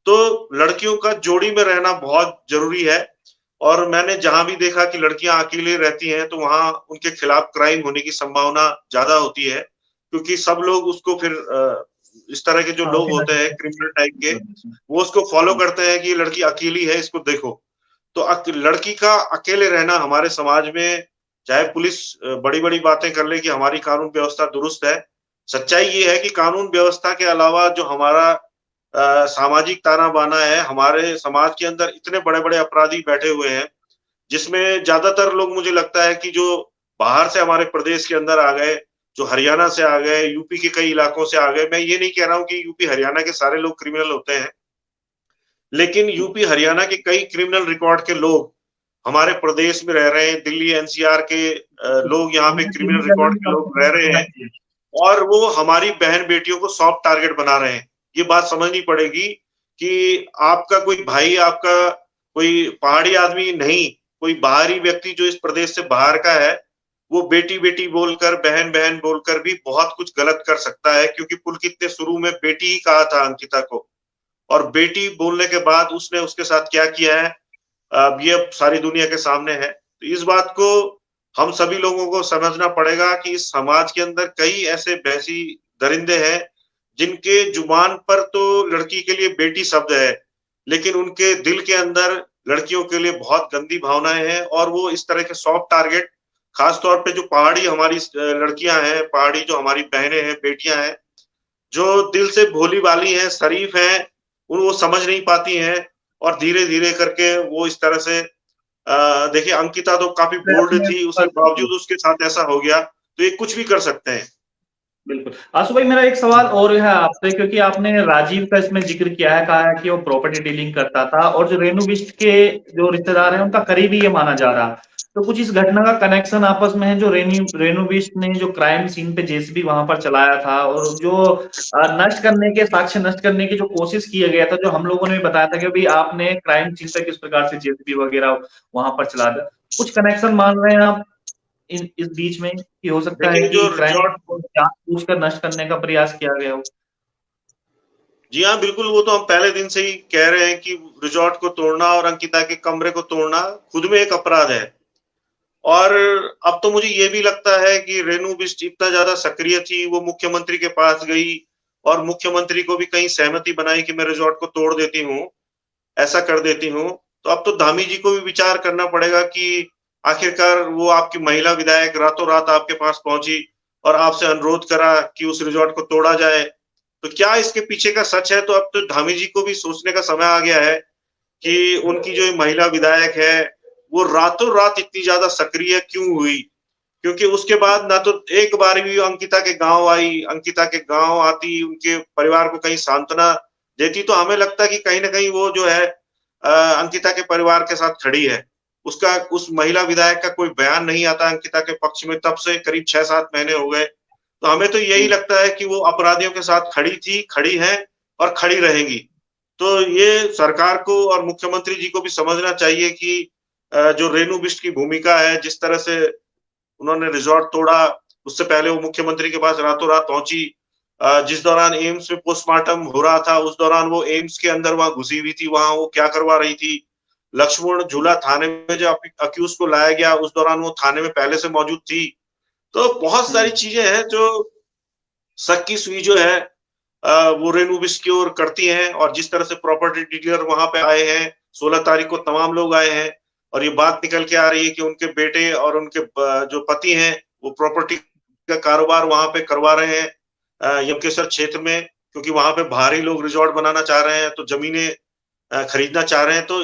तो लड़कियों का जोड़ी में रहना बहुत ज़रूरी है, और मैंने जहाँ भी देखा कि लड़कियाँ अकेले रहती हैं, तो वहाँ उनके खिलाफ क्राइम होने की संभावना ज़्यादा होती है, क्योंकि सब लोग उसको फिर इस तरह के जो हाँ, लोग फिर होते हैं क्रिमिनल टाइप के, वो उसको फॉलो करते हैं कि ये लड़की अकेली है, इसको देखो। तो लड़की का अकेले रहना हमारे समाज में, चाहे पुलिस बड़ी-बड़ी बातें कर ले कि हमारी कानून व्यवस्था दुरुस्त है, सच्चाई ये है कि कानून व्यवस्था के अलावा जो हमारा सामाजिक ताना-बाना है, हमारे समाज के अंदर इतने बड़े-बड़े अपराधी बैठे हुए हैं, जिसमें ज़्यादातर लोग मुझे लगता है कि जो बाहर से हमारे प्रदेश के अंदर आ गए, जो हरियाणा से आ गए, यूपी के कई इलाकों से आ गए। मैं ये नहीं कह रहा हूँ कि यूपी, हरियाणा के सारे लोग क्रिमिनल होते हैं, लेकिन यूपी, हरियाणा के कई क्रिमिनल रिकॉर्ड के लोग हमारे प्रदेश में रह रहे हैं, दिल्ली एनसीआर के लोग यहाँ पे क्रिमिनल रिकॉर्ड के लोग रह रहे हैं, और वो हमारी बहन-बेटियों को सॉफ्ट टारगेट बना रहे हैं। ये बात समझनी पड़ेगी कि आपका कोई भाई, आपका कोई पहाड़ी आदमी नहीं, कोई बाहरी व्यक्ति जो इस प्रदेश से बाहर का है, वो बेटी-बेटी बोलकर, बहन-बहन बोलकर भी बहुत कुछ गलत कर सकता है, क्योंकि पुलकित ने शुरू में बेटी ही कहा था अंकिता को, और बेटी बोलने के बाद उसने उसके साथ क्या किया है, ये अब सारी दुनिया के सामने है। तो इस बात को हम सभी लोगों को समझना पड़ेगा कि इस समाज के अंदर कई ऐसे भैंसी दरिंदे हैं, जिनके जुबान पर तो लड़की के लिए बेटी शब्द है, लेकिन उनके दिल के अंदर लड़कियों के लिए बहुत गंदी भावनाएँ हैं, और वो इस तरह के सॉफ्ट टारगेट, खास तौर पे जो पहाड़ी हमारी लड़कियाँ हैं, पहाड़ी जो हमारी बहनें हैं, बेटियाँ हैं, जो दिल से भोली-भाली हैं, शरीफ हैं, वो समझ नहीं पाती हैं, और धीरे-धीरे करके वो इस तरह से देखिए, अंकिता तो काफ़ी बोल्ड अपने थी, उसके ऊपर। बावजूद उसके साथ ऐसा हो गया, तो ये कुछ भी कर सकते हैं। बिल्कुल। आशु भाई, मेरा एक सवाल और है आपसे, क्योंकि आपने राजीव का इसमें ज़िक्र किया है, कहा है कि वो प्रॉपर्टी डीलिंग करता था, और जो रेणु बिष्ट के जो रिश्तेदार हैं उनका करीबी ये माना जा रहा है। तो कुछ इस घटना का कनेक्शन आपस में है, जो रेणु बिष्ट ने जो क्राइम सीन पे जेसीबी वहां पर चलाया था, और जो नष्ट करने के, साक्ष्य नष्ट करने की जो कोशिश किया गया था, जो हम लोगों ने भी बताया था कि भाई आपने क्राइम सीन पे किस प्रकार से जेसीबी वगैरह वहां पर चला दिया, कुछ कनेक्शन मान रहे हैं आप इस बीच में, कि हो सकता है देखिए, कि जो क्राइम रिज़ॉर्ट, को जानबूझकर नष्ट करने का प्रयास किया गया हो? जी हाँ, बिल्कुल, वो तो हम पहले दिन से ही कह रहे हैं कि रिज़ॉर्ट को तोड़ना और अंकिता के कमरे को तोड़ना खुद में एक अपराध है। और अब तो मुझे ये भी लगता है कि रेणु बिष्ट इतना ज़्यादा सक्रिय थी, वो मुख्यमंत्री के पास गई, और मुख्यमंत्री को भी कहीं सहमति बनाई कि मैं रिज़ॉर्ट को तोड़ देती हूँ, ऐसा कर देती हूँ। तो अब तो धामी जी को भी विचार करना पड़ेगा कि आखिरकार वो आपकी महिला विधायक रातों-रात आपके पास पहुँची और आपसे अनुरोध करा कि उस रिज़ॉर्ट को तोड़ा जाए। तो क्या इसके पीछे का सच है? तो अब तो धामी जी को भी सोचने का समय आ गया है कि उनकी जो महिला विधायक है, वो रातों-रात इतनी ज़्यादा सक्रिय क्यों हुई? क्योंकि उसके बाद ना तो एक बार भी वो अंकिता के गाँव आई, अंकिता के गाँव आती, उनके परिवार को कहीं सांत्वना देती, तो हमें लगता है कि कहीं न कहीं वो जो है अंकिता के परिवार के साथ खड़ी है। उसका, उस महिला विधायक का कोई बयान नहीं आता अंकिता के पक्ष में, तब से करीब 6-7 महीने हो गए। तो हमें तो यही लगता है कि वो अपराधियों के साथ खड़ी थी, खड़ी हैं, और खड़ी रहेंगी। तो ये सरकार को और मुख्यमंत्री जी को भी समझना चाहिए कि जो रेणु बिष्ट की भूमिका है, जिस तरह से उन्होंने रिज़ॉर्ट तोड़ा, उससे पहले वो मुख्यमंत्री के पास रातों-रात पहुँची। जिस दौरान एम्स में पोस्टमार्टम हो रहा था, उस दौरान वो एम्स के अंदर वहाँ घुसी हुई थी, वहाँ वो क्या करवा रही थी? लक्ष्मण झूला थाने में जो अक्यूज़ को लाया गया, उस दौरान वो थाने में पहले से मौजूद थी। तो बहुत सारी चीज़ें हैं जो शक की सुई जो है वो रेणु बिष्ट की ओर करती हैं, और जिस तरह से प्रॉपर्टी डीलर वहां पे आए हैं, 16 तारीख को तमाम लोग आए हैं, और ये बात निकल के आ रही है कि उनके बेटे और उनके जो पति हैं, वो प्रॉपर्टी का कारोबार वहां पे करवा रहे हैं यमकेश्वर क्षेत्र में, क्योंकि वहां पे बाहरी लोग रिजॉर्ट बनाना चाह रहे हैं, तो जमीनें खरीदना चाह रहे हैं, तो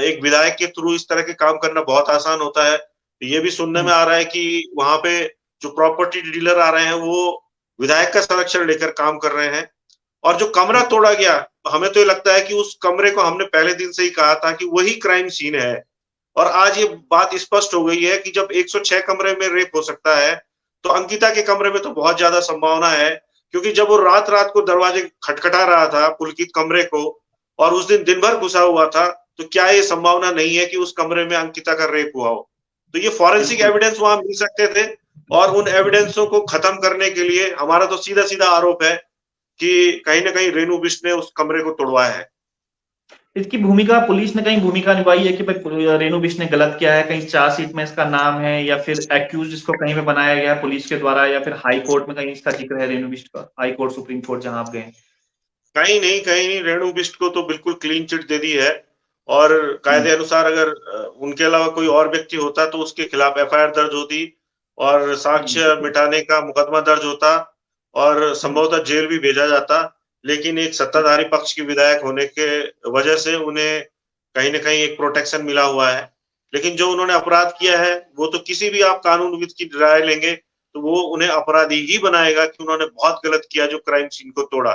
एक विधायक के थ्रू इस तरह के काम करना बहुत आसान होता है। ये भी सुनने में आ रहा है कि वहां पे जो प्रॉपर्टी डीलर आ रहे हैं वो विधायक का संरक्षण लेकर काम कर रहे हैं। और जो कमरा तोड़ा गया, हमें तो ये लगता है कि उस कमरे को हमने पहले दिन से ही कहा था कि वही क्राइम सीन है। और आज ये बात स्पष्ट हो गई है कि जब 106 कमरे में रेप हो सकता है, तो अंकिता के कमरे में तो बहुत ज्यादा संभावना है, क्योंकि जब वो रात रात को दरवाजे खटखटा रहा था पुलकित कमरे को, और उस दिन दिन भर घुसा हुआ था, तो क्या ये संभावना नहीं है कि उस कमरे में अंकिता का रेप हुआ हो? तो ये फॉरेंसिक एविडेंस वहां मिल सकते थे, और उन एविडेंसों को खत्म करने के लिए हमारा तो सीधा सीधा आरोप है कि कहीं ना कहीं रेणु बिष्ट ने उस कमरे को तोड़वाया है। इसकी भूमिका पुलिस ने कहीं भूमिका निभाई है कि भाई रेणु बिष्ट ने गलत किया है, कहीं चार्जशीट में इसका नाम है, या फिर एक्यूज इसको कहीं पे बनाया गया है पुलिस के द्वारा, या फिर हाई कोर्ट में कहीं इसका जिक्र है रेणु बिष्ट का, हाई कोर्ट सुप्रीम कोर्ट जहां आप गए? कहीं नहीं, कहीं नहीं, रेणु बिष्ट को तो बिल्कुल क्लीन चिट दे दी है। और कायदे अनुसार अगर उनके अलावा कोई और व्यक्ति होता तो उसके खिलाफ एफआईआर दर्ज होती, और साक्ष्य मिटाने का मुकदमा दर्ज होता, और संभवतः जेल भी भेजा जाता। लेकिन एक सत्ताधारी पक्ष के विधायक होने के वजह से उन्हें कहीं ना कहीं एक प्रोटेक्शन मिला हुआ है। लेकिन जो उन्होंने अपराध किया है, वो तो किसी भी आप कानूनविद की राय लेंगे तो वो उन्हें अपराधी ही बनाएगा कि उन्होंने बहुत गलत किया जो क्राइम सीन को तोड़ा।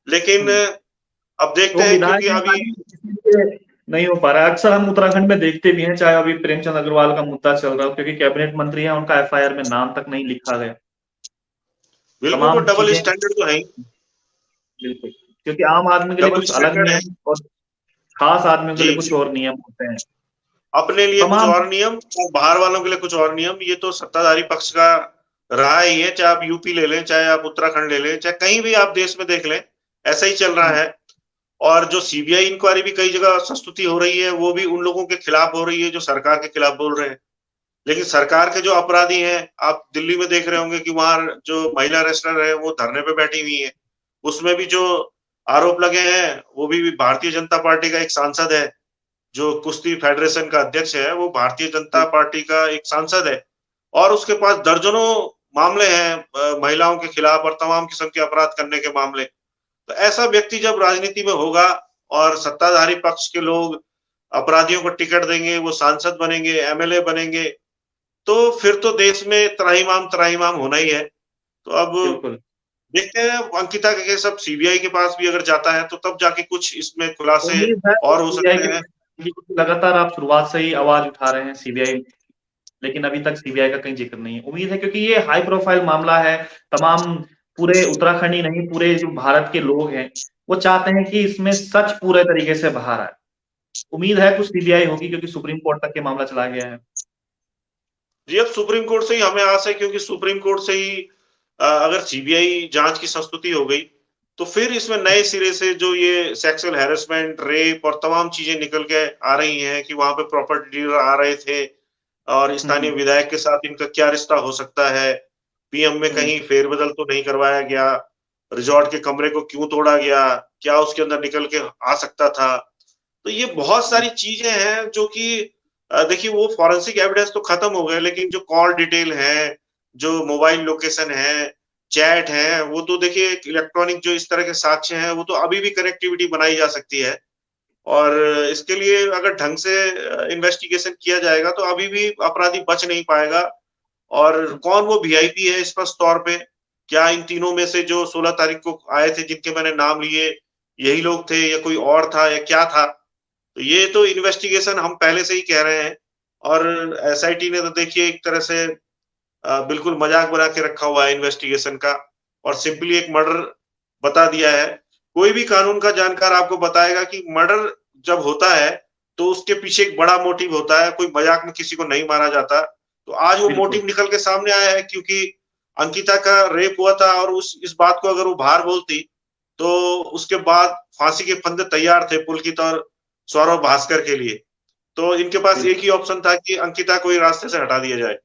लेकिन अब देखते तो हैं, क्योंकि विधायक अभी नहीं हो पा रहा है। अक्सर हम उत्तराखंड में देखते भी हैं, चाहे अभी प्रेमचंद अग्रवाल का मुद्दा चल रहा हो, क्योंकि कैबिनेट मंत्री हैं, उनका एफआईआर में नाम तक नहीं लिखा गया। बिल्कुल वो तमाम डबल चीजें स्टैंडर्ड तो है ही। बिल्कुल, क्योंकि आम आदमी के लिए डबल कुछ अलग स्टैंडर्ड है। नियम और खास आदमियों के जी लिए कुछ जी। और नियम होते हैं। अपने लिए कुछ तमाम और नियम और बाहर वालों के लिए कुछ और नियम, ये तो सत्ताधारी पक्ष का रहा ही है। चाहे आप यूपी ले लें, चाहे आप उत्तराखंड ले लें, चाहे कहीं भी आप देश में देख लें, ऐसा ही चल रहा है। और जो सीबीआई इंक्वायरी भी कई जगह संस्तुति हो रही है, वो भी उन लोगों के खिलाफ हो रही है जो सरकार के खिलाफ बोल रहे हैं। लेकिन सरकार के जो अपराधी हैं, आप दिल्ली में देख रहे होंगे कि वहां जो महिला रेस्लर है वो धरने पे बैठी हुई है। उसमें भी जो आरोप लगे हैं, वो भी भारतीय जनता पार्टी का एक सांसद है। जो कुश्ती फेडरेशन का अध्यक्ष है, वो भारतीय जनता पार्टी का एक सांसद है। और उसके पास दर्जनों मामले हैं महिलाओं के खिलाफ, और तमाम किस्म के अपराध करने के मामले। तो ऐसा व्यक्ति जब राजनीति में होगा और सत्ताधारी पक्ष के लोग अपराधियों को टिकट देंगे, वो सांसद बनेंगे, एमएलए बनेंगे, तो फिर तो देश में त्राहिमाम होना ही है। तो अब बिल्कुल देखते हैं, अंकिता का केस अब सीबीआई के पास भी अगर जाता है तो तब जाके कुछ इसमें खुलासे उम्मीद है और हो सीबीआई सकते हैं। की, लगातार आप शुरुआत से ही आवाज उठा रहे हैं सीबीआई, लेकिन अभी तक सीबीआई का कहीं जिक्र नहीं है। उम्मीद है, क्योंकि ये हाई प्रोफाइल मामला है, तमाम पूरे उत्तराखंड ही नहीं, पूरे जो भारत के लोग हैं वो चाहते हैं कि इसमें सच पूरे तरीके से बाहर आए। उम्मीद है कुछ सीबीआई होगी, क्योंकि सुप्रीम कोर्ट तक ये मामला चला गया है। जी, अब सुप्रीम कोर्ट से ही हमें आस है, क्योंकि सुप्रीम कोर्ट से ही अगर सीबीआई जांच की संस्तुति हो गई, तो फिर इसमें नए सिरे से जो ये सेक्सुअल हैरेसमेंट, रेप और तमाम चीजें निकल के आ रही हैं कि वहां पे प्रॉपर्टी डीलर आ रहे थे, और स्थानीय हम्म विधायक के साथ इनका क्या रिश्ता हो सकता है, पीएम में हम्म कहीं फेरबदल तो नहीं करवाया गया, रिजॉर्ट के कमरे को क्यों तोड़ा गया, क्या उसके अंदर निकल के आ सकता था। तो ये बहुत सारी चीजें हैं जो कि देखिए, वो फॉरेंसिक एविडेंस तो खत्म हो गए, लेकिन जो कॉल डिटेल है, जो मोबाइल लोकेशन है, चैट है, वो तो देखिए इलेक्ट्रॉनिक जो इस तरह के साक्ष्य हैं, वो तो अभी भी कनेक्टिविटी बनाई जा सकती है। और इसके लिए अगर ढंग से इन्वेस्टिगेशन किया जाएगा तो अभी भी अपराधी बच नहीं पाएगा। और कौन वो वीआईपी है स्पष्ट तौर पे, क्या इन तीनों में से जो 16 तारीख को आए थे जिनके मैंने नाम लिए, यही लोग थे या कोई और था या क्या था? तो ये तो इन्वेस्टिगेशन हम पहले से ही कह रहे हैं। और एसआईटी ने तो देखिए एक तरह से बिल्कुल मजाक बना के रखा हुआ है इन्वेस्टिगेशन का, और सिंपली एक मर्डर बता दिया है। कोई भी कानून का जानकार आपको बताएगा कि मर्डर जब होता है तो उसके पीछे एक बड़ा मोटिव होता है, कोई मजाक में किसी को नहीं मारा जाता। तो आज वो बिल्कुल मोटिव निकल के सामने आया है, क्योंकि अंकिता का रेप हुआ था, और उस इस बात को अगर वो बाहर बोलती तो उसके बाद फांसी के फंदे तैयार थे पुलकित और सौरभ भास्कर के लिए। तो इनके पास एक बिल्कुल। ही ऑप्शन था कि अंकिता को ही रास्ते से हटा दिया जाए।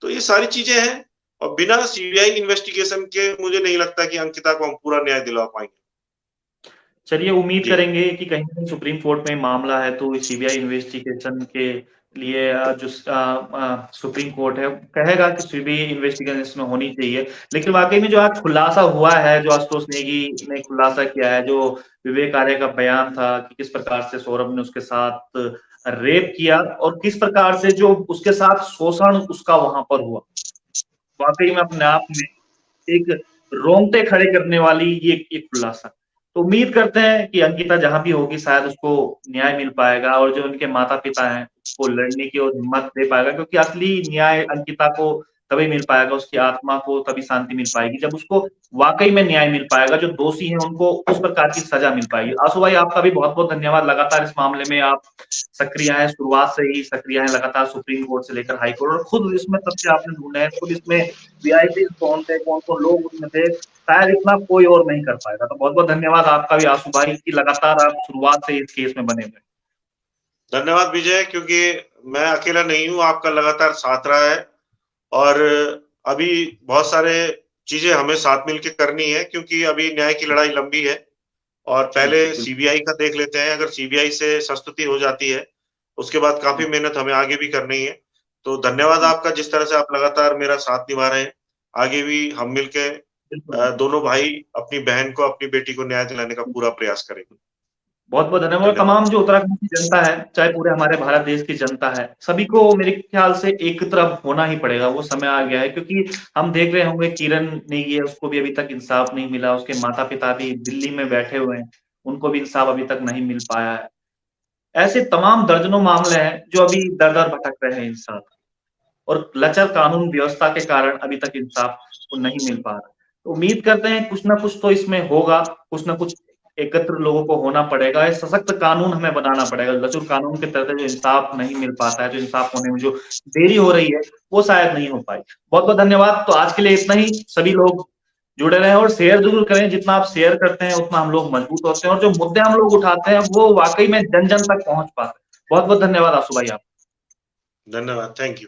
तो ये सारी चीजें हैं, और बिना सीबीआई इन्वेस्टिगेशन के मुझे नहीं लगता कि अंकिता को हम पूरा न्याय दिला पाएंगे। चलिए, उम्मीद जी। करेंगे कि कहीं ना कहीं सुप्रीम कोर्ट में मामला है तो सीबीआई इन्वेस्टिगेशन के लिए जो सुप्रीम कोर्ट है कहेगा कि सीबी इन्वेस्टिगेशन इसमें होनी चाहिए। लेकिन वाकई में जो आज खुलासा हुआ है, जो आशुतोष नेगी ने खुलासा किया है, जो विवेक आर्य का बयान था कि किस प्रकार से सौरभ ने उसके साथ रेप किया और किस प्रकार से जो उसके साथ शोषण उसका वहां पर हुआ, वाकई में अपने आप में एक रोंगटे खड़े करने वाली ये एक खुलासा। तो उम्मीद करते हैं कि अंकिता जहां भी होगी शायद उसको न्याय मिल पाएगा और जो उनके माता पिता हैं उसको लड़ने की और हिम्मत दे पाएगा, क्योंकि असली न्याय अंकिता को तभी मिल पाएगा, उसकी आत्मा को तभी शांति मिल पाएगी जब उसको वाकई में न्याय मिल पाएगा, जो दोषी हैं उनको उस प्रकार की सजा मिल पाएगी। आशु भाई आपका भी बहुत बहुत धन्यवाद, लगातार इस मामले में आप सक्रिय हैं, शुरुआत से ही सक्रिय हैं, लगातार सुप्रीम कोर्ट से लेकर हाई कोर्ट, और खुद इसमें तथ्य आपने ढूंढे हैं, खुद इसमें वीआईपी कौन थे, कौन कौन लोग उसमें थे, शायद इतना कोई और नहीं कर पाएगा। तो बहुत बहुत धन्यवाद आपका भी आशु भाई की, लगातार आप शुरुआत से इस केस में बने हुए। धन्यवाद विजय, क्योंकि मैं अकेला नहीं हूँ, आपका लगातार साथ रहा है और अभी बहुत सारे चीजें हमें साथ मिलकर करनी है, क्योंकि अभी न्याय की लड़ाई लंबी है और पहले सीबीआई का देख लेते हैं। अगर सीबीआई से संस्तुति हो जाती है उसके बाद काफी मेहनत हमें आगे भी करनी है। तो धन्यवाद आपका, जिस तरह से आप लगातार मेरा साथ निभा रहे हैं। आगे भी हम मिलके दोनों भाई अपनी बहन को, अपनी बेटी को न्याय दिलाने का पूरा प्रयास करेंगे। बहुत बहुत धन्यवाद। तमाम जो उत्तराखंड की जनता है, चाहे पूरे हमारे भारत देश की जनता है, सभी को मेरे ख्याल से एक तरफ होना ही पड़ेगा, वो समय आ गया है, क्योंकि हम देख रहे होंगे किरण नेगी है, उसको भी अभी तक इंसाफ नहीं मिला, उसके माता पिता भी दिल्ली में बैठे हुए हैं, उनको भी इंसाफ अभी तक नहीं मिल पाया है। ऐसे तमाम दर्जनों मामले हैं जो अभी दर दर भटक रहे हैं इंसाफ, और लचर कानून व्यवस्था के कारण अभी तक इंसाफ को नहीं मिल पा रहा। तो उम्मीद करते हैं कुछ ना कुछ तो इसमें होगा, कुछ ना कुछ एकत्र लोगों को होना पड़ेगा, एक सशक्त कानून हमें बनाना पड़ेगा। लचर कानून के तहत जो इंसाफ नहीं मिल पाता है, जो इंसाफ होने में जो देरी हो रही है, वो शायद नहीं हो पाई। बहुत बहुत धन्यवाद। तो आज के लिए इतना ही। सभी लोग जुड़े रहें और शेयर जरूर करें, जितना आप शेयर करते हैं उतना हम लोग मजबूत होते हैं और जो मुद्दे हम लोग उठाते हैं वो वाकई में जन जन तक पहुंच पाते हैं। बहुत बहुत धन्यवाद आशु भाई आप। धन्यवाद, थैंक यू।